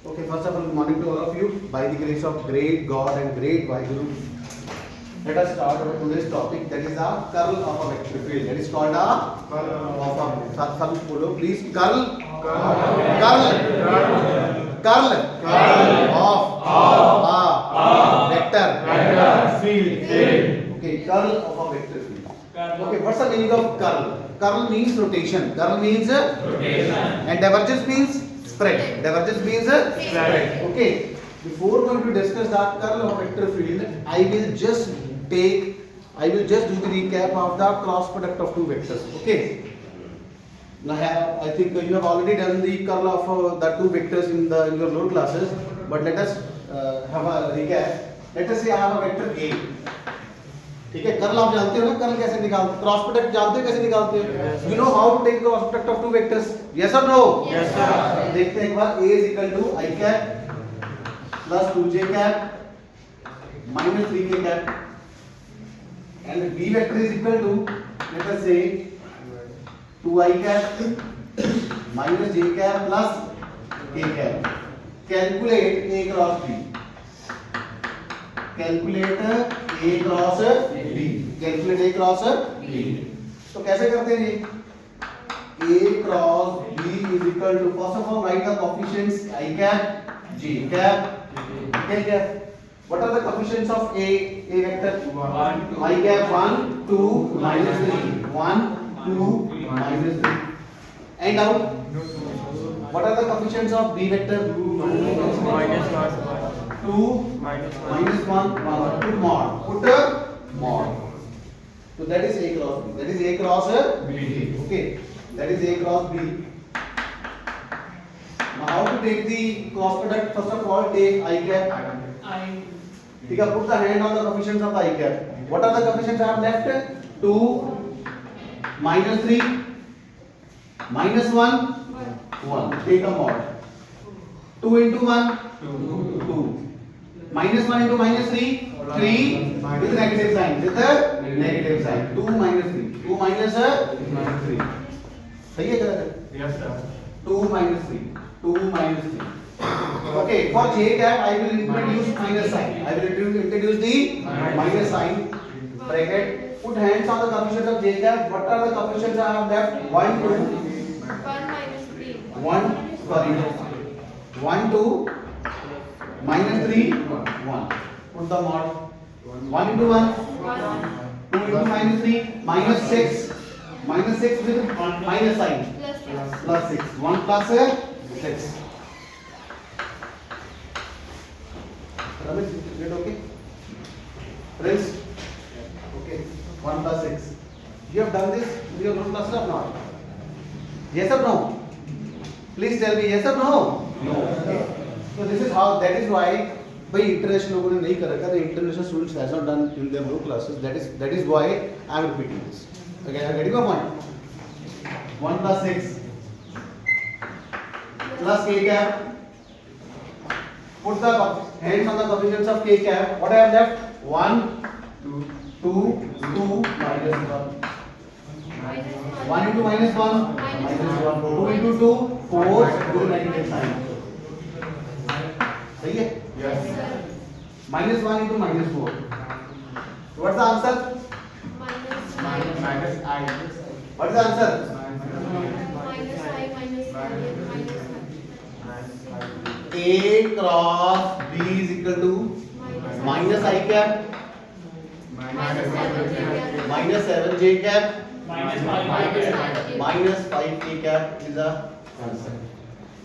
Okay, first of all, good morning to all of you. By the grace of great God and great Vaheguru, let us start our today's topic, that is the curl of a vector field. That is called a curl of a. Some follow, please. Curl of a vector field. Okay, curl of a vector field. Okay, what's the meaning of curl? Curl means rotation. Curl means rotation. And divergence means spread. Divergence means spread. Okay. Before going to discuss the curl of vector field, I will just do the recap of the cross product of two vectors. Okay. Now, I think you have already done the curl of the two vectors in your lower classes. But let us have a recap. Let us say I have a vector A. ठीक है, curl आप जानते हो ना, curl कैसे निकालते हो, cross product जानते हो कैसे निकालते हो, you know how to take cross product of two vectors, yes और नो? Yes sir. देखते हैं एक बार, A is equal to I cap plus 2j cap minus 3k cap and B vector is equal to, let us say 2I cap minus j cap plus k cap. Calculate A cross B. Calculate A cross B. Calculate A cross B. तो कैसे करते हैं ये? A cross B is equal to, first of all write the coefficients I cap, J cap, K cap. What are the coefficients of A vector? 1, 2. I cap 1, 2, minus 3. 1, 2, minus 3. And out. What are the coefficients of B vector? 2, minus 1. 2 minus 1, 1. Put mod. So that is A cross B. That is A cross B. Okay. That is A cross B. Now how to take the cross product? First of all, take I cap. ठीक है. Put the hand on the coefficients of the I cap. What are the coefficients I have left? 2 minus 3 minus 1 1. Take a mod. 2 into 1 2. Minus 1 into minus 3 3 with negative sign. With a negative sign. 2 minus 3. 2 minus 3. सही है क्या? Yes sir. 2 minus 3. 2 minus 3. Okay. For J cap, I will introduce minus sign. I will introduce the minus sign. Bracket. Put hands on the coefficients of J cap. What are the coefficients I have left? 1 2. 1 minus 3. 1 sorry. 1 2. Minus 3 1. Put the mod. 1 into 1 2 into minus 3 minus 6. Minus 6 with minus sign. Plus 6. 1 plus 6. Ramesh, is it okay? Prince? Okay. 1 plus 6. You have done this in your own classes or not? Yes or no? Please tell me yes or no? No. Okay. So this is how, that is why भाई international लोगों ने नहीं कर रखा, the international students has not done in their low classes. That is why I am repeating this. Okay, I getting your point. 1 plus 6 plus k cap. Put the hands on the coefficients of k cap. What I have left? 1 2 minus 1. 1 into minus 1 minus 1. 2 into 2 4 2 negative sign. सही है? Yes sir. Minus 1 into minus 4. What's the answer? Minus I. What's the answer? Minus I minus A cross B is equal to minus I cap minus 7j cap minus 5k cap is the answer.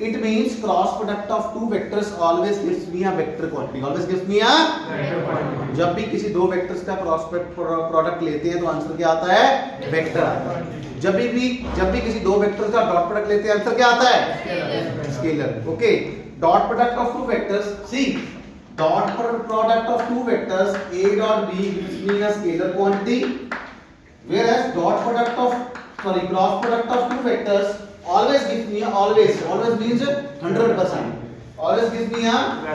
It means cross product of two vectors always gives me a vector quantity. Always gives me a vector quantity. जब भी किसी दो vectors का cross product लेते हैं तो answer क्या आता है? वेक्टर आता है. जब भी किसी दो वेक्टर्स का डॉट प्रोडक्ट लेते हैं आंसर क्या आता है? Scalar. Okay. Dot product of two vectors. See, dot product of two vectors A dot B gives me a scalar quantity, whereas dot product of cross product of two vectors always gives me always means 100%. Always gives me a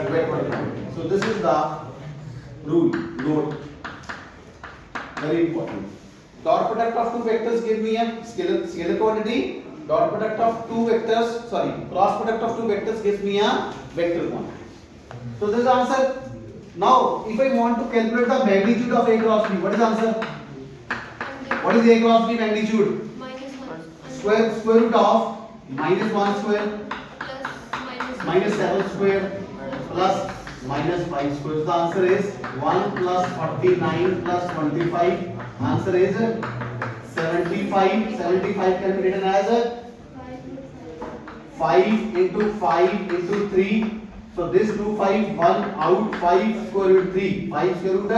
vector quantity. So this is the rule. Note. Very important. Dot product of two vectors give me a scalar quantity. dot product of two vectors, sorry, cross product of two vectors gives me a vector quantity. So this is the answer. Now if I want to calculate the magnitude of A cross B, what is the answer? What is A cross B magnitude? -1 Square root of -1 square plus minus 7 square plus minus 5 square. So the answer is 1 plus 49 plus 25. Answer is 75. 75 can be written as 5 into 5 into 3. So this 2 5 1 out 5 square root 3. 5 square root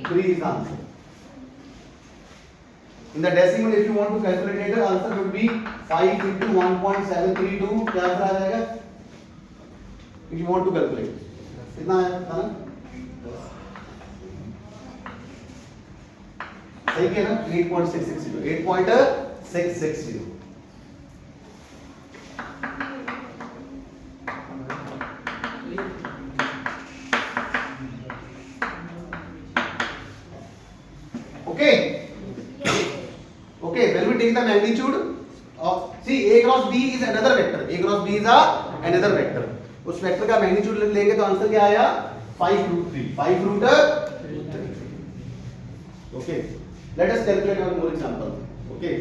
3 is the answer. In the decimal if you want to calculate it, answer would be 5 into 1.732. क्या answer आ जाएगा? If you want to calculate. कितना आया था ना? सही किया ना? 8.660. 8.660. Okay. Okay, when we take the magnitude of, see, A cross B is another vector. A cross B is another vector. उस वेक्टर का मैग्नीट्यूड लेंगे तो आंसर क्या आया? 5 root 3. 5 root 3. Okay. Let us calculate one more example. Okay.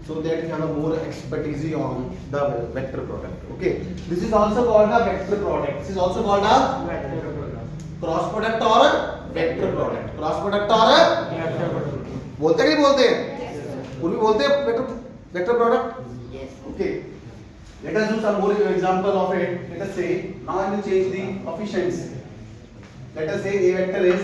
So that we have a more expertise on the vector product. Okay. This is also called a vector product. This is also called a cross product or vector product. Cross product or बोलते कि नहीं बोलते हैं? पूर्वी बोलते हैं vector product. Yes. Okay. Let us do some more example of it. Let us say now I will change the coefficients. Let us say A vector is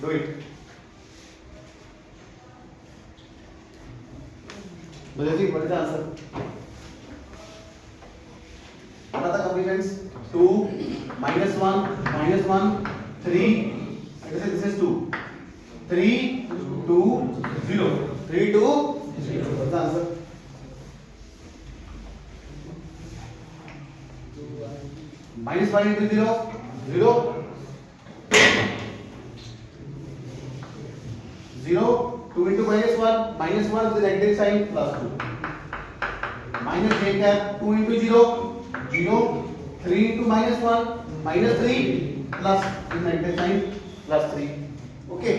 do it. Balaji, what is the answer? What are the coefficients? 2, -1, 3. This is 2. 3, 2, 0. 3, 2, 0. What's the answer? -1 into 0, 0. 0. 2 into -1 with the negative sign plus 2. Minus j cap 2 into 0, 0. 3 into -1 -3 plus with negative sign plus 3. Okay.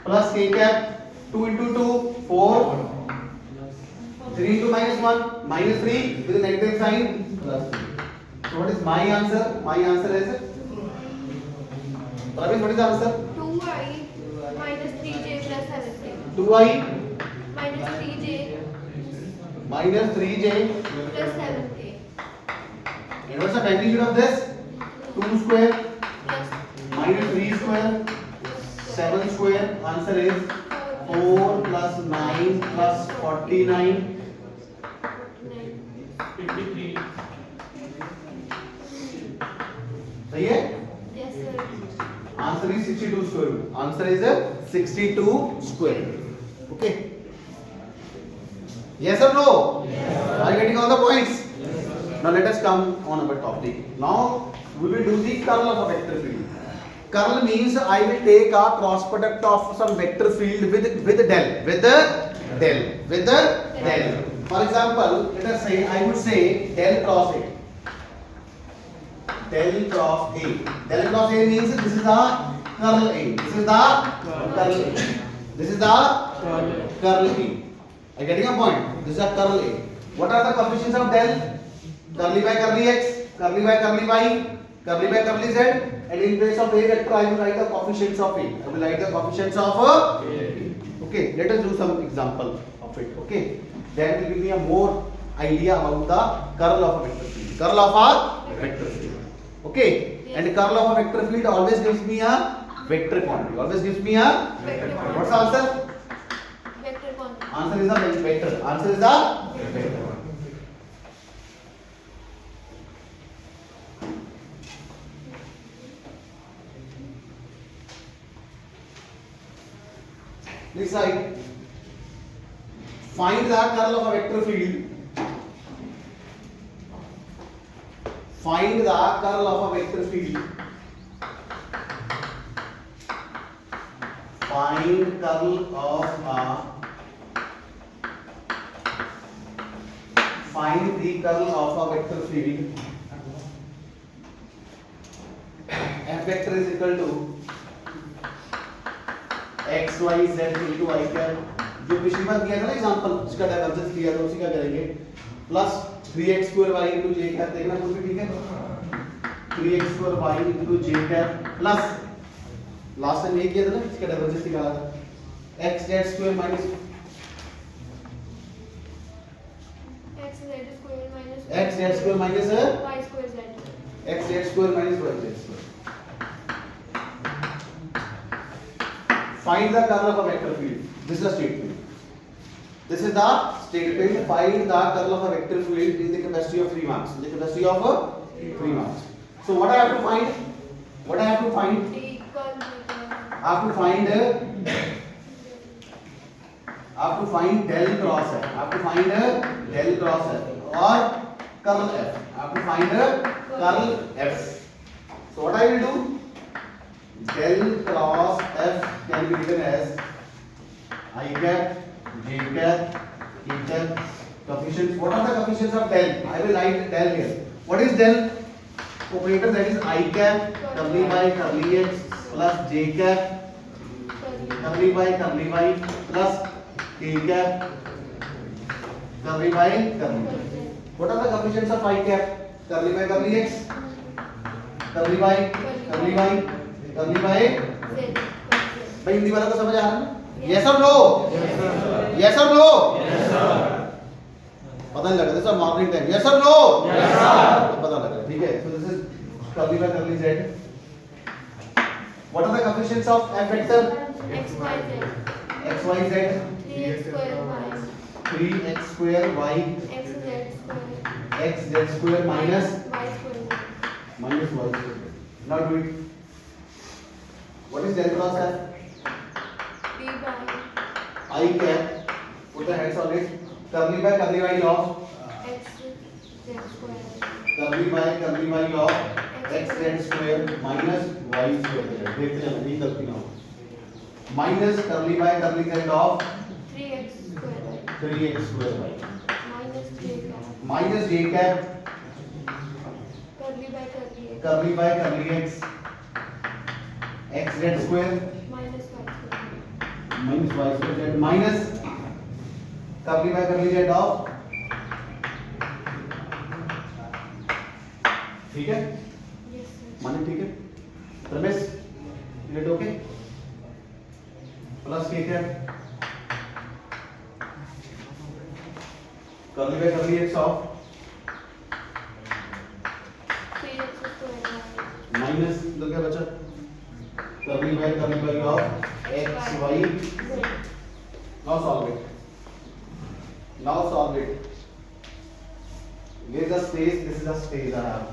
Plus k cap 2 into 2 4. 3 into -1 -3 with a negative sign plus 3. So what is my answer? My answer is Praveen, what is the answer? 2i minus 3j plus 7k. 2i Minus 3j minus 3j plus 7k. and what's the magnitude of this? 2 square Plus minus 3 square 7 square. Answer is 4 plus 9 plus 49. 9. सही है? Yes, sir. Answer is 62 square root. Answer is 62 square root. Okay. Yes or no? Yes. Are you getting all the points? Yes. Now let us come on our topic. Now we will do the curl of a vector field. Curl means I will take a cross product of some vector field with del. For example, let us say I would say del cross A. Del cross A. Del cross A means this is the curl A. This is the curl A. This is the curl A. Are you getting a point? This is a curl A. What are the coefficients of del? Curly by curly x, curly by curly y, curly by curly z. And in place of A vector, I will write the coefficients of A. I will write the coefficients of A. Okay, let us do some example of it. Okay, that will give me a more idea about the curl of a vector field. Curl of a vector field. Okay, and curl of a vector field always gives me a vector quantity. Always gives me a Vector quantity. What's the answer? Vector quantity. Answer is the vector. Answer is the vector. Next slide. Find the curl of a vector field. Find the curl of a vector field. Find curl of a find the curl of a vector field. F vector is equal to x y z into I cap. जो पिछली बार किया था ना example, जिसका divergence किया था उसी का करेंगे, plus 3x square y into j cap. देखना कुछ भी ठीक है. 3x square y into j cap plus last time ये किया था ना, इसका डाइवर्जेंस निकाला था, x z square minus x z square minus x z square minus y square z. x z square minus y z square. Find the curl of a vector field. This is the statement. This is the statement. Find the curl of a vector field in the capacity of 3 marks. In the capacity of 3 marks. So what I have to find? What I have to find? The curl I have to find del cross f. I have to find del cross f or curl f. I have to find curl f. So what I will do? Del cross f can be written as I cap, j cap, k cap. Coefficients. What are the coefficients of del? I will write del here. What is del? Operator, that is I cap curly by curly x plus j cap curly by curly y plus k cap curly by curly y. What are the coefficients of I cap? Curly by curly x, curly by curly y, curly by. z. भाई हिंदी वाला को समझ आ रहा है? Yes or no? Yes or no? पता नहीं लगा. This is morning time. Yes or no? पता लगा. ठीक है. So this is curly by curly z. What are the coefficients of f vector? x y z. X y z. 3x square y. 3x square y x z square. x z square minus y square z. y square. Now do it. What is del cross f? b by I cap. Put the heads on it. Curly by curly y of x z square. curly by of x z square minus y square. देखते हैं नहीं गलती ना हो. Minus curly by curly z of 3x square y. 3x square y Minus j cap. minus j cap Curly by curly x. curly by curly x x z square Minus y square. minus y square z minus curly by curly z of. ठीक है. Yes sir. माने ठीक है. Ramesh it okay plus के क्या curly by curly x of 3x square y. minus तो क्या बचा curly by of x y. z. Now solve it. Here is the space, this is the space I have.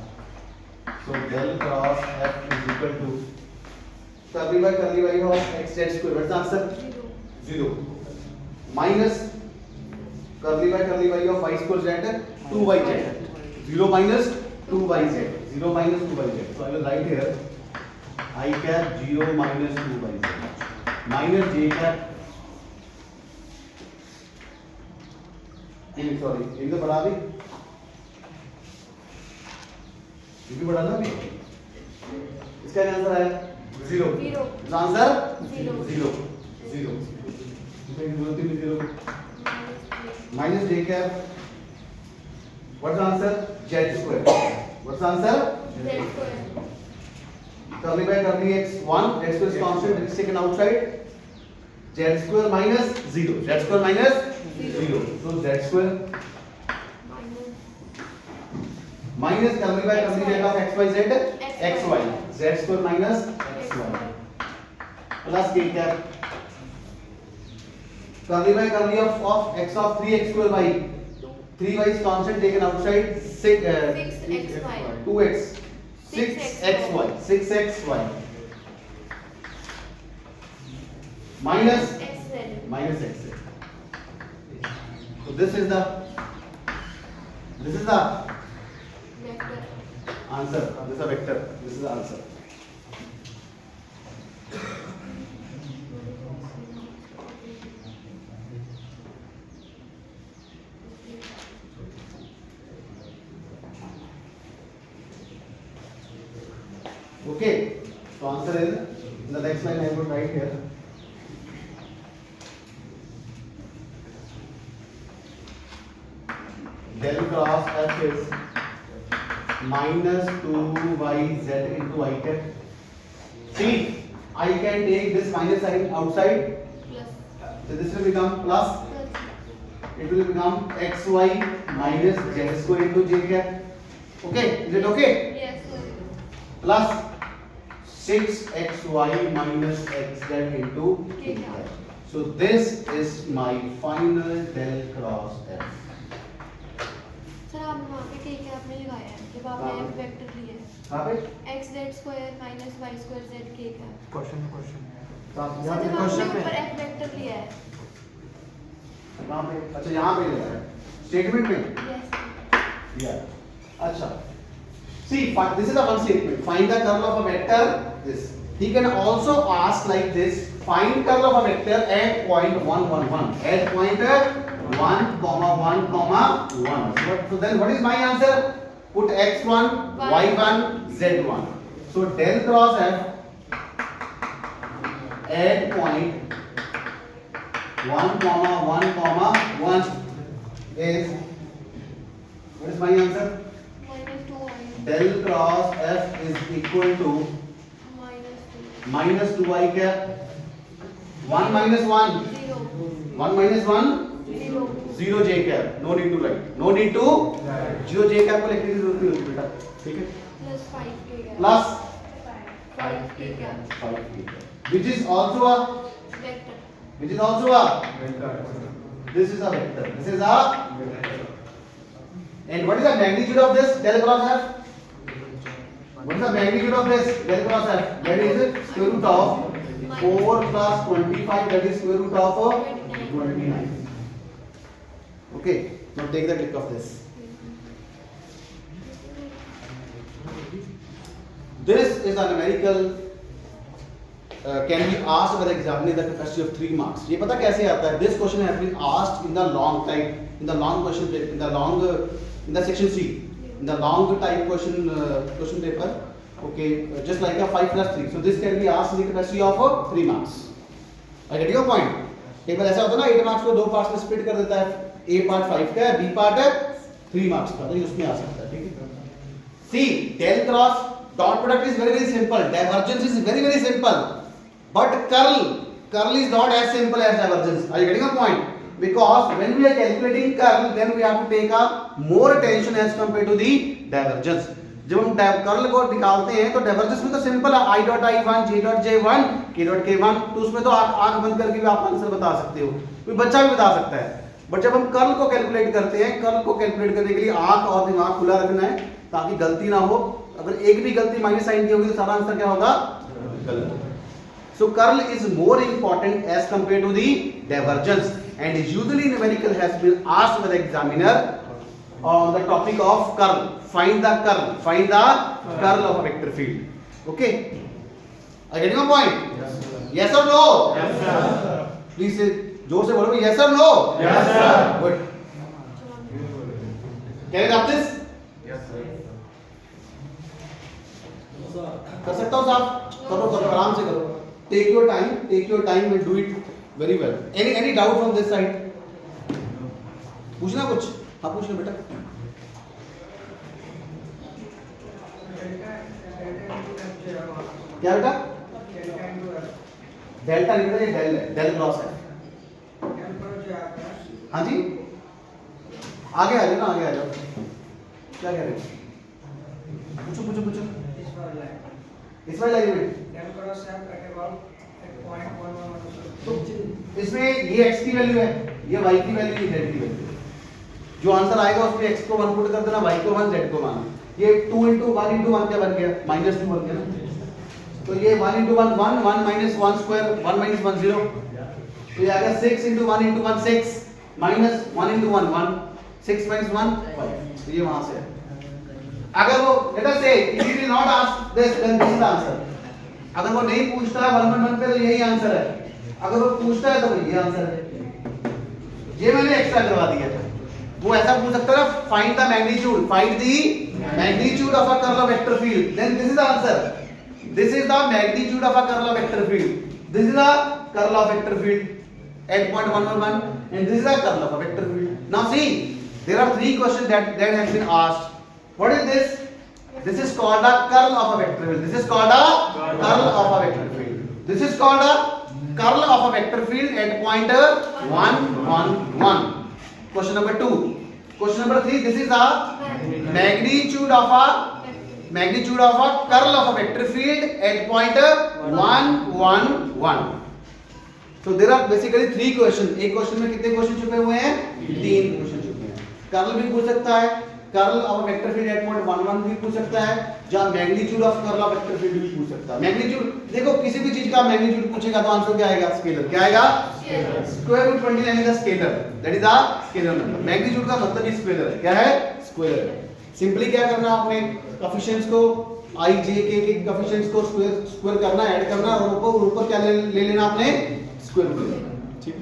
So del cross f is equal to curly by of x z square. What's the answer? 0. 0. Minus curly by of y square z 2yz. 0 minus 2yz. 0 minus 2yz. So I will write here I cap 0 minus 2yz minus j cap. Sorry, एक तो बढ़ा दी. ये भी बढ़ा ना अभी. इसका क्या आंसर आया? 0. 0. आंसर 0. 0. 0. गलती में 0. Minus Minus j j. cap. What's the answer? Z square. What's the answer? Z square. Curly by curly x 1. Z square is constant. It is taken outside. Z square minus 0. Z square minus 0. So Z square minus curly by curly z of x y z x y. Z square minus x y plus k cap. Curly by curly of x of 3x square y. 3y is constant taken outside. 6xy. 2x. 6xy. 6xy. Minus xz. minus xz. So this is the Vector. Answer. This is a vector. This is the answer. Okay. So answer is in the next line I would write here. Del cross f is minus 2yz into I cap. See, I can take this minus sign outside. Plus. So this will become plus. Plus. It will become xy minus z square into j cap. Okay, is it okay? Yes, sir. Plus 6xy minus xz into k cap. So this is my final del cross f. Sir आपने वहाँ पे k cap में लगाया है जब आपने हाँ। f vector लिया है कहाँ पे? x z square minus y square z k cap question कहाँ पे? सर यहाँ जब पे? आपने क्वेश्चन में। ऊपर f वेक्टर लिया है कहाँ पे? अच्छा यहाँ पे लिखा है स्टेटमेंट में यस दिया। अच्छा see this is a one statement, find the curl of a vector this. He can also ask like this, find curl of a vector at point 1 1 1, at point 1 comma 1 comma 1. So then what is my answer? Put x1 y1 z1. So del cross f at point 1 comma 1 comma 1 is, what is my answer? Minus 2y Del cross f is equal to minus 2 minus 2i cap. 1 minus 1, 0 1 minus 1, 0 0 j cap. No need to write. No need to 0 j cap को लिखने की जरूरत नहीं होती बेटा. ठीक है? Plus 5 k cap Plus 5 k cap 5k cap. Which is also a, vector which is also a, this is a vector. This is a, and what is the magnitude of this del cross f? What is the magnitude of this del cross f? That is square root of 4 plus 25, that is square root of 29. Okay, now take the click of this. This is a numerical can be asked by the examiner in the capacity of 3 marks. ये पता कैसे आता है? This question has been asked in the long type, in the long question, in the long, in the section C, in the long type question question paper. Okay, just like a 5 plus 3. So this can be asked in the capacity of 3 marks. I get your point. एक बार ऐसा होता है ना 8 marks को 2 parts में split कर देता है. A पार्ट 5 का है, B पार्ट है 3 मार्क्स का. तो ये उसमें आ सकता है. ठीक है. See, del cross dot product is very simple. Divergence is very simple. But curl is not as simple as divergence. Are you getting a point? Because when we are calculating curl, then we have to take a more attention as compared to the divergence. जब हम curl को निकालते हैं तो divergence में तो simple है i dot i1 j dot j1 k dot k1, तो उसमें तो आंख बंद करके भी आप आंसर बता सकते हो, कोई बच्चा भी बता सकता है. बट जब हम कर्ल को कैलकुलेट करते हैं, कर्ल को कैलकुलेट करने के लिए आंख और दिमाग खुला रखना है ताकि गलती ना हो. अगर एक भी गलती माइनस साइन की होगी तो सारा आंसर क्या होगा? गलत. So curl is more important as compared to the divergence, and usually numerical has been asked by the examiner on the topic of curl. Find the curl of a vector field. Okay, are you getting my point? Yes or no? Yes sir. Please say जोर से बोलो yes or no? Yes sir. Good. Can you got this? Yes sir. कर सकता हूँ साहब? करो आराम से करो. Take your time and do it very well. Any doubt from this side? पूछना कुछ? हाँ पूछना बेटा. क्या बेटा? डेल्टा नहीं बेटा, ये डेल है, डेल क्रॉस है. हाँ जी, आगे आ जाओ ना, आगे आ जाओ. क्या कह रहे हो? पूछो. इस वाली लाइन में तो इसमें ये x की वैल्यू है, ये y की वैल्यू, ये z की वैल्यू. जो आंसर आएगा उसमें x को 1 पुट कर देना, y को 1, z को 1. ये 2 into 1 into 1 क्या बन गया? -2 बन गया ना. तो ये 1 into 1 1, 1 minus 1 square, 1 minus 1 0. तो ये आ गया 6 into 1 into 1 6, minus 1 into 1 1, 6 minus 1 5. तो ये वहां से है. अगर वो let us say if he will not ask this then this is the answer. अगर वो नहीं पूछता है 111 पे तो यही आंसर है, अगर वो पूछता है तो ये आंसर है। ये मैंने एक्स्ट्रा करवा दिया था। वो ऐसा पूछ सकता है find the magnitude, find the magnitude of a curl of vector field, then this is the answer. This is the magnitude of a curl of vector field, this is the curl of vector field at point 111 and this is the curl of a vector field. Now see, there are three questions that has been asked. What is this? This is called a curl of a vector field. This is called a curl of a vector field. This is called a curl of a vector field at point 111. Question number 2. Question number 3. This is the magnitude of a curl of a vector field at point 111. So there are basically three questions. एक question में कितने question छुपे हुए हैं? 3 question छुपे हैं। Curl भी पूछ सकता है, curl of vector field at point 11 भी पूछ सकता है, जहां magnitude of curl of vector field भी पूछ सकता है। मैग्नीट्यूड देखो, किसी भी चीज का मैग्नीट्यूड पूछेगा तो आंसर क्या आएगा? स्केलर। क्या आएगा? Square root 29 is a scalar, that is a scalar number. Magnitude का मतलब ही स्केलर है। क्या है? स्क्वायर है। सिंपली क्या करना है आपने? कोएफिशिएंट्स को i j k के कोएफिशिएंट्स को स्क्वायर करना, ऐड करना और ऊपर क्या ले लेना आपने? Square root. ठीक,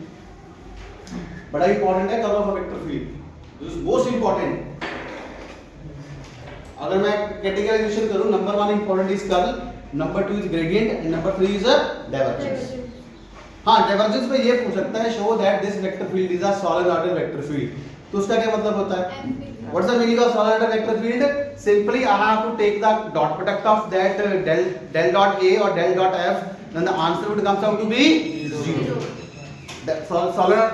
बड़ा इंपॉर्टेंट है curl of a vector field, this is most important. अगर मैं कैटेगराइजेशन करूं, number 1 important is curl, number 2 is gradient and number 3 is divergence. हां, डाइवर्जेंस में ये पूछ सकता है show that this vector field is a solenoidal vector field. तो उसका क्या मतलब होता है? What's the meaning of solenoidal vector field? Simply I have to take the dot product of that del dot a or del dot f, then the answer would comes out to be 0.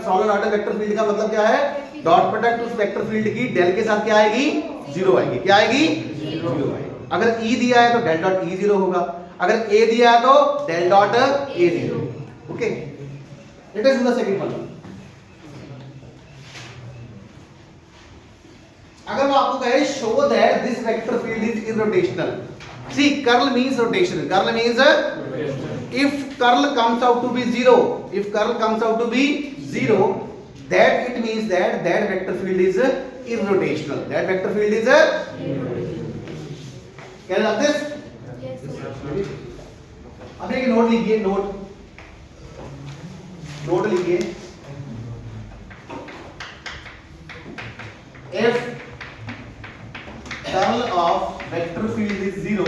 Solenoidal vector field का मतलब क्या है? Dot product उस vector field की del के साथ क्या आएगी? 0 आएगी। क्या आएगी? 0 आएगी। अगर E दिया है तो del dot E 0 होगा, अगर A दिया है तो del dot A 0। Okay, let us do the second one. अगर वो आपको कहे show that this vector field is irrotational, see curl means rotation, curl means if curl comes out to be 0, if curl comes out to be 0, that it means that that vector field is irrotational, that vector field is can you love this? Yes sir. अब एक note लिखिए, note लिखिए, if curl of vector field is 0,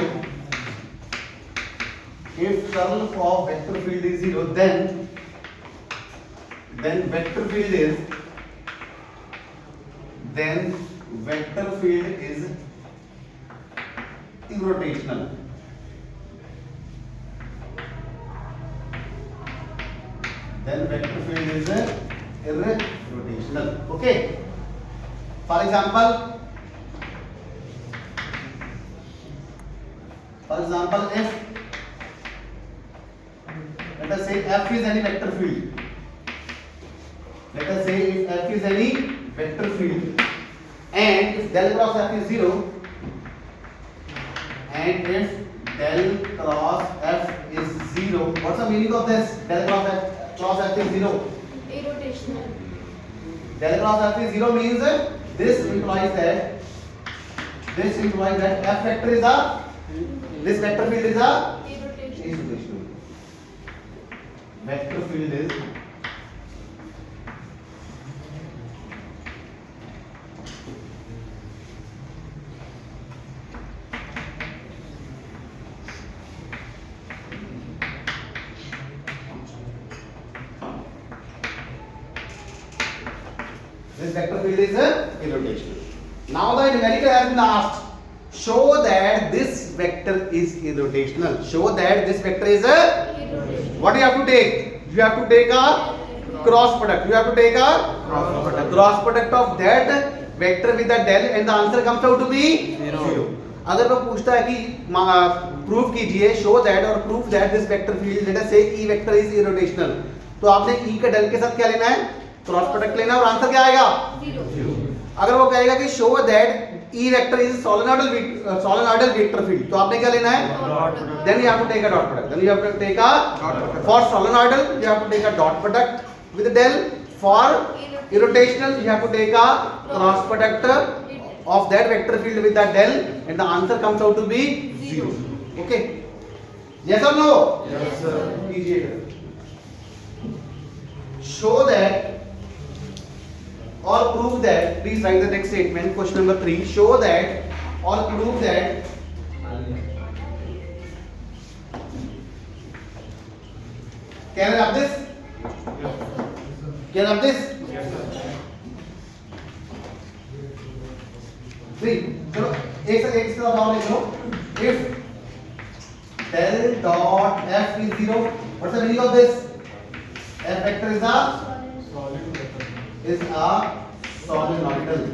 if curl of vector field is 0, then vector field is irrotational. Then vector field is irrotational. Okay, for example if let us say f is any vector field, let us say if f is any vector field and if del cross f is 0 and if del cross f is 0, what's the meaning of this? Del cross f is 0, Irrotational. del cross f is 0 means this implies that f vector is a, this vector field is a Irrotational. vector field is irrotational. Now the numerical has been asked, show that this vector is irrotational. Show that this vector is a, Irrotational. what you have to take? You have to take a cross product. You have to take a cross product of that vector with the del and the answer comes out to be 0. अगर वो पूछता है कि prove कीजिए, show that और proof that this vector field late us से E vector is इररोटेशनल, तो आपने E का del के साथ क्या लेना है? क्रॉस प्रोडक्ट लेना है और आंसर क्या आएगा? 0. अगर वो कहेगा कि show that E vector is solenoidal vector field, तो आपने क्या लेना है? Then you have to take a dot product, then you have to take a for solenoidal you have to take a dot product with del, for irrotational you have to take a cross product of that vector field with the del, and the answer comes out to be 0. Okay? Yes or no? Yes, sir. कीजिएगा. Show that or prove that, please write the next statement, question number 3. Show that or prove that can I have this? Can I have this? See, चलो एक से और लिख लो. If del dot f is 0, what's the meaning of this? F vector is a solenoidal.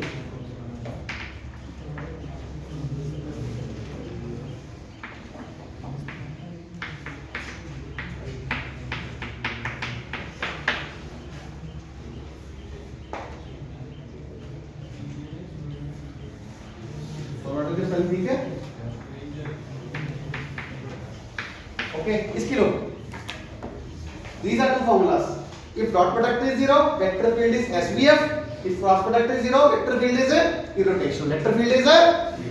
solenoidal के spelling ठीक है? Okay, इसकी लो. These are two formulas. If dot product is 0, vector field is SVF. If cross product is 0, vector field is irrotational. Vector field is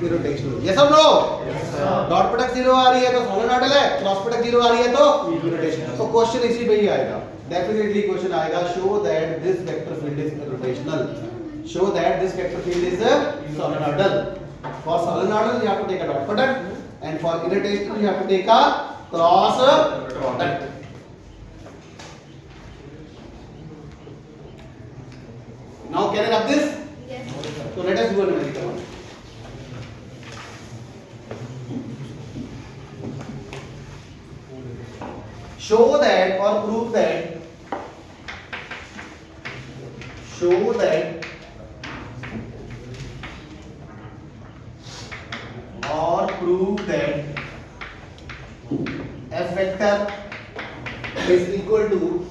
irrotational. Yes or no? Yes, sir. Dot product 0 आ रही है तो solenoidal है. Cross product 0 आ रही है तो irrotational. तो question इसी पे ही आएगा. Definitely question आएगा. Show that this vector field is irrotational. Show that this vector field is solenoidal. For solenoidal, you have to take a dot product, and for irrotational, you have to take a cross product. Now can I have this? Yes. So let us do a numerical one. Show that or prove that. Show that or prove that f vector is equal to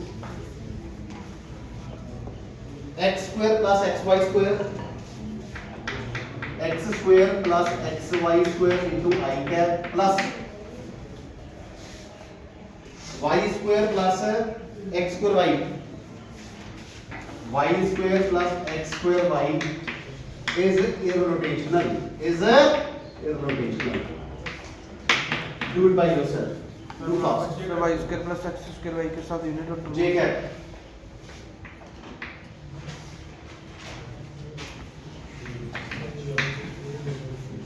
x square plus xy square, x square plus xy square into I cap plus y square plus x square y square plus x square y is irrotational. Is irrotational. Do it by yourself. Do fast. y square plus x square y के साथ unit और J cap.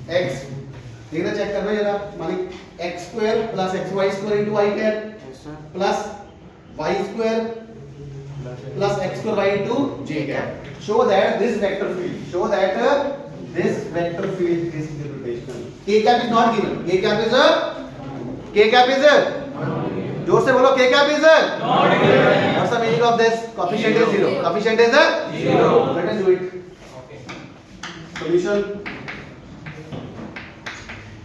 x देखना check करना जरा मानी x square plus xy square into I cap plus y square plus x square y into j cap. Show that this vector field is irrotational. K cap is not given. K cap is जोर से बोलो. K cap is not given. What's the meaning of this? Coefficient is 0. Coefficient is 0. Let us do it. Solution.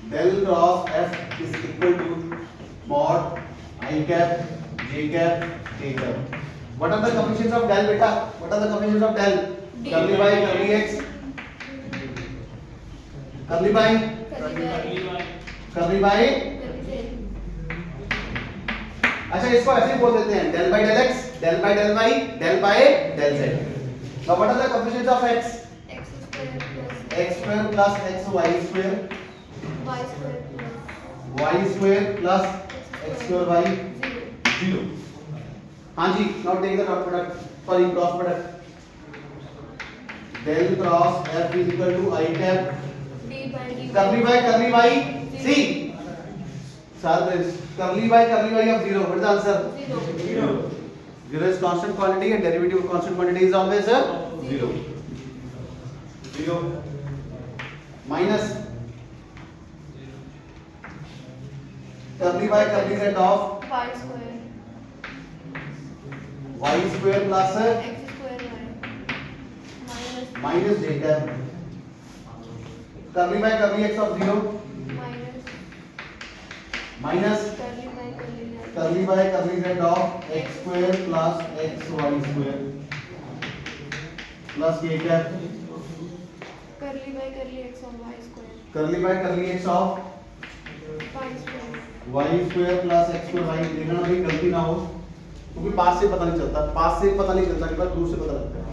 Del cross f is equal to mod I cap, j cap, k cap. What are the coefficients of del beta? What are the coefficients of del? D. Curly by curly x. Curly by curly by. अच्छा इसको ऐसे ही बोल देते हैं del by del x, del by del y, del by del z. Now what are the coefficients of x? X square plus xy square. Y square plus x square y 0. हाँ जी. Now take the dot product. Sorry, cross product. Del cross f is equal to I cap. Curly by see. Sir, curly by of 0. What is the answer? 0. 0 is constant quantity and derivative of constant quantity is always 0. 0 minus curly by curly z of y square plus minus j cap. Curly by curly x of 0 minus curly by curly z of x square plus xy square plus k cap. curly by curly x of y square Curly by curly x of y square y square plus x square y. देखना अभी गलती ना हो. क्योंकि पास से पता नहीं चलता, पास से पता नहीं चलता, के बाद दूर से पता लगता है।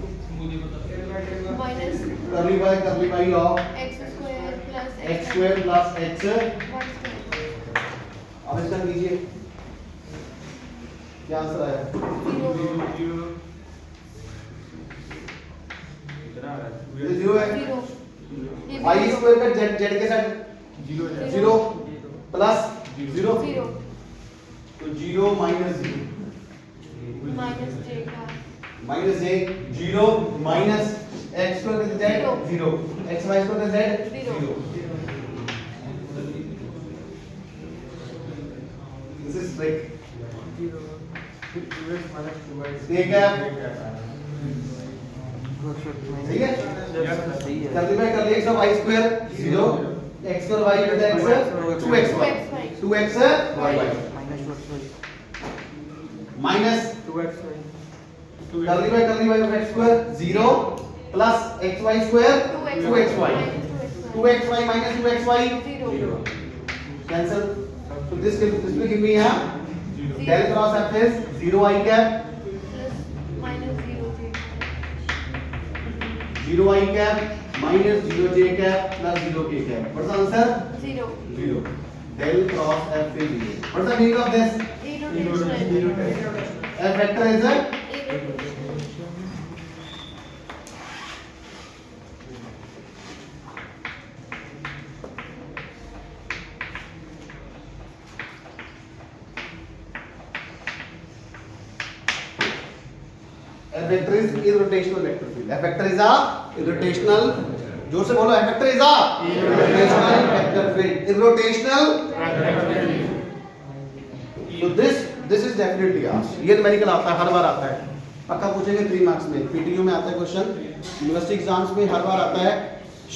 माइनस करली by of x square plus x square plus x। One square अब इसका लीजिए क्या आंसर आया? ये जीरो है। जीरो y स्क्वायर का z के साथ जीरो प्लस जीरो, जीरो तो जीरो माइनस जीरो माइनस जे का माइनस ए जीरो माइनस x स्क्वायर का z zero, x y square का z zero. Zero. This is trick. ठीक है, सही है। सही है। जल्दी में कर लिए x और y स्क्वायर जीरो, x और y बटा x 2xy 2xy माइनस करली by of x square zero plus xy square 2xy minus 2xy zero cancel. तो this will give me del cross f is 0 I cap plus minus zero J 0 I cap minus 0 j cap plus 0 k cap. What's the answer? Zero 0. Del cross f is 0. What's the meaning of this? Irrotational F vector is a F vector is irrotational vector field. F vector is a irrotational. जोर से बोलो, F vector is a irrotational vector field. Irrotational. So this is definitely asked. ये numerical आता है, हर बार आता है, पक्का पूछेंगे 3 मार्क्स में, पीटीयू में आता है क्वेश्चन, यूनिवर्सिटी एग्जाम्स में हर बार आता है।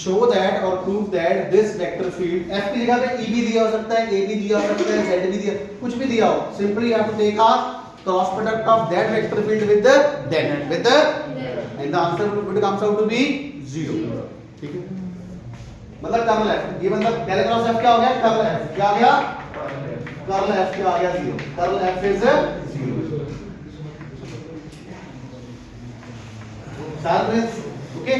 शो दैट और prove that this vector field, F की जगह पे E भी दिया हो सकता है, A भी दिया हो सकता है, Z भी दिया, कुछ भी दिया हो, simply you have to take a cross product of that vector field with the and the answer would comes out to be 0। ठीक है, मतलब कर्ल F, ये मतलब डेल क्रॉस F क्या हो गया? कर्ल F क्या आ गया? कर्ल F क्या आ गया? 0। Curl F is 0। Sharpness okay,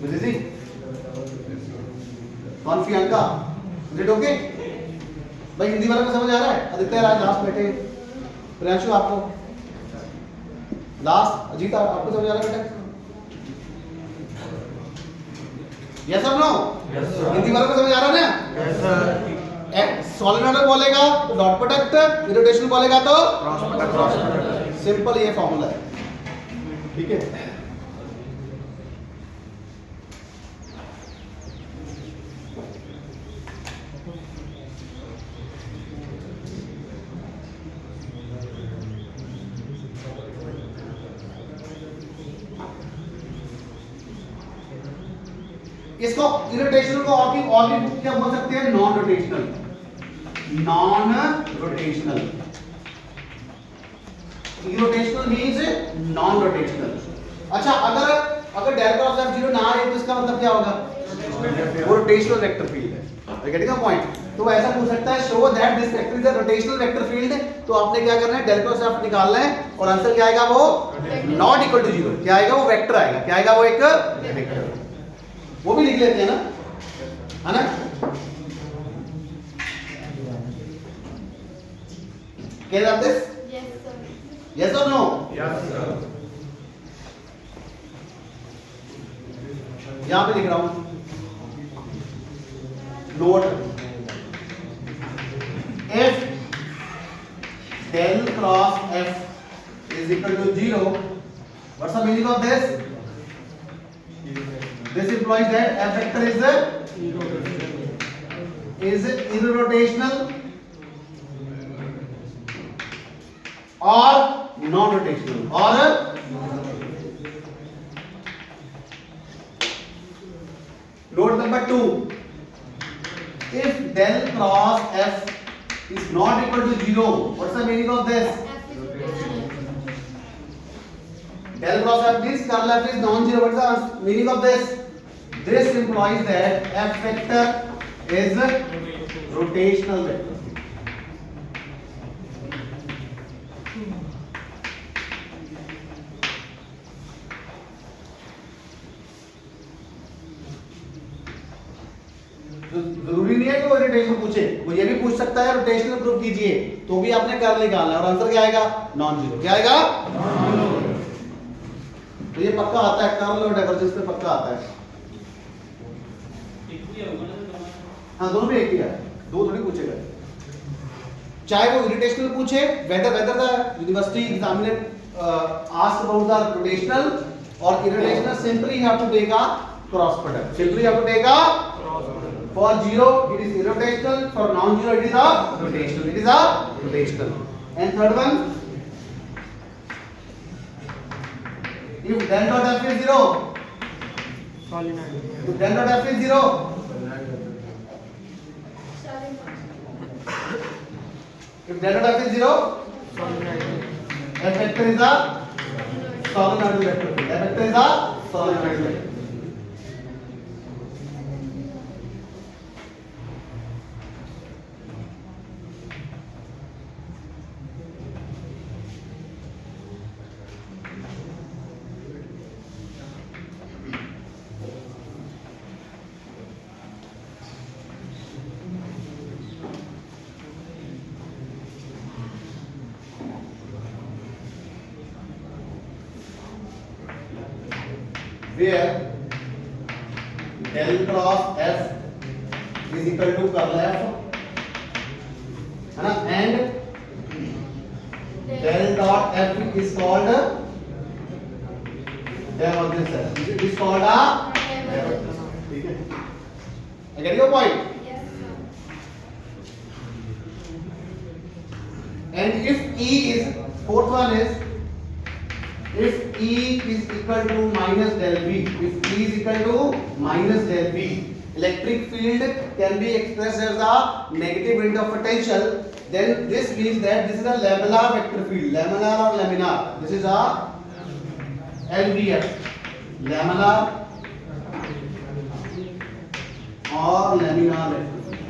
which is it? कौन सी अंका? Is it okay? भाई हिंदी वाला को समझ आ रहा है? आदित्य राज लास्ट बैठे, प्रियांशु आपको लास्ट, अजीत आपको समझ आ रहा है बेटा? यस और नो? हिंदी वाला को समझ आ रहा है ना? Yes sir. सॉलिनॉइडल बोलेगा तो डॉट प्रोडक्ट, इरोटेशनल बोलेगा तो क्रॉस प्रोडक्ट। सिंपल ये फॉर्मूला है। ठीक है, इसको इरोटेशनल को और भी क्या बोल सकते हैं? Non rotational. Non rotational, irrotational means non rotational. अच्छा, अगर डेल क्रॉस F 0 ना आए तो इसका मतलब क्या होगा? वो रोटेशनल वेक्टर फील्ड है। Are you getting the point? तो ऐसा पूछ सकता है show that this vector is a rotational vector field, तो आपने क्या करना है? डेल क्रॉस F निकालना है और आंसर क्या आएगा? वो नॉट इक्वल टू 0 क्या आएगा? वो वेक्टर आएगा। क्या आएगा? वो एक वेक्टर। वो भी लिख लेते हैं ना, है ना? Can you this? Yes sir Yes or no? Yes sir. यहां पे लिख रहा हूं note, if del cross F is equal to 0, what's the meaning of this? This implies that F vector is irrotational or non-rotational or note number 2, if del cross F is not equal to 0, what's the meaning of this? Del cross F means curl F is non-zero. What's the meaning of this? This implies that F vector is rotational vector. तो जरूरी नहीं है कि वो rotation पूछे, वो ये भी पूछ सकता है रोटेशनल प्रूफ कीजिए, तो भी आपने कर निकालना है और आंसर क्या आएगा? Non zero. क्या आएगा? तो ये पक्का आता है, कर्ल और डाइवर्जेंस पे पक्का आता है। हाँ दोनों में एक ही है, दो थोड़ी पूछेगा। चाहे वो इरिटेशनल पूछे, whether the university examiner ask about the rotational or irrotational, simply you have to take a cross product. Simply you have to take a for zero it is irrotational, for non-zero it is a rotational. It is a rotational. And third one, if del dot f is zero, if del dot f is zero, if del dot f is zero, f vector is a solenoidal vector field. F vector is a solenoidal vector. Where del cross f is equal to curl f, है ना, and del dot f is called divergence f. It is called a divergence. ठीक है? I get your point. Yes, sir. And if E is, fourth one is, if E is equal to minus del V, if E is equal to minus del V, electric field can be expressed as a negative rate of potential, then this means that this is a laminar vector field, laminar or laminar. This is a LVF, laminar or laminar vector field.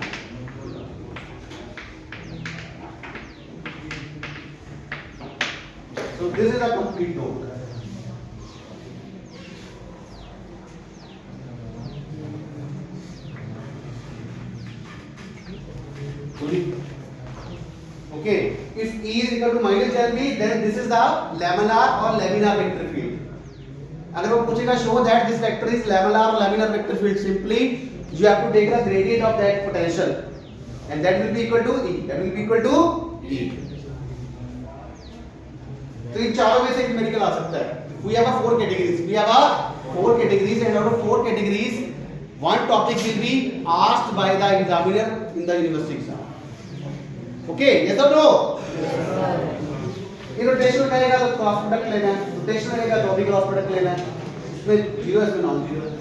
So this is a complete node. Okay, if E is equal to minus del V, then this is the laminar or laminar vector field. अगर वो पूछेगा show that this vector is laminar or laminar vector field, simply you have to take the gradient of that potential, and that will be equal to E. That will be equal to E. तो इन चारों में से एक numerical आ सकता है। We have a four categories. We have a four categories, and out of four categories, one topic will be asked by the examiner in the university exam. Okay, yes or no? ये rotation करेगा तो cross product लेना है, rotation करेगा तो भी cross product लेना है। इसमें जीरो इसमें नॉन जीरो है।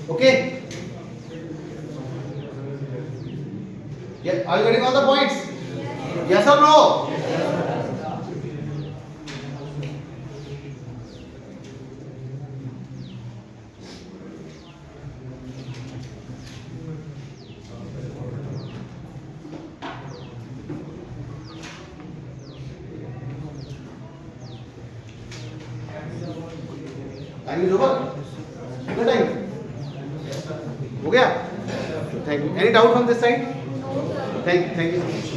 Okay. Yes, are you getting all the points? Yes or no? Time is over. Good time. हो गया? Thank you. Any doubt from this side? No, sir. Thank you.